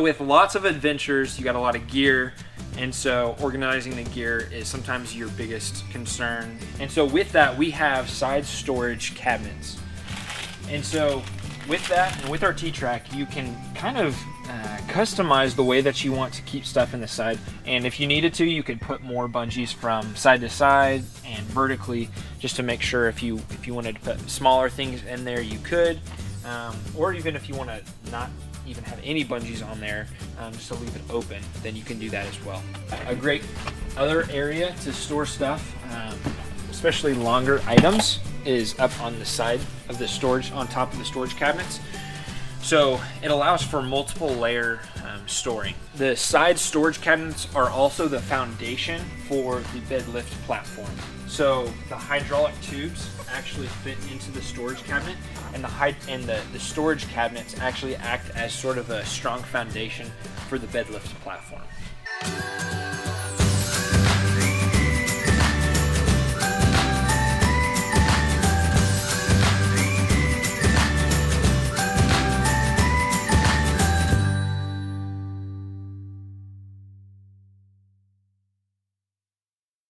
With lots of adventures, you got a lot of gear, and so organizing the gear is sometimes your biggest concern. And so with that, we have side storage cabinets. And so with that and with our T-Track, you can kind of customize the way that you want to keep stuff in the side. And if you needed to, you could put more bungees from side to side and vertically, just to make sure if you wanted to put smaller things in there, you could. Or even if you want to not even have any bungees on there, just to leave it open, then you can do that as well. A great other area to store stuff, especially longer items, is up on the side of the storage, on top of the storage cabinets. So it allows for multiple layer storing. The side storage cabinets are also the foundation for the bed lift platform. So the hydraulic tubes actually fit into the storage cabinet, and the storage cabinets actually act as sort of a strong foundation for the bed lift platform.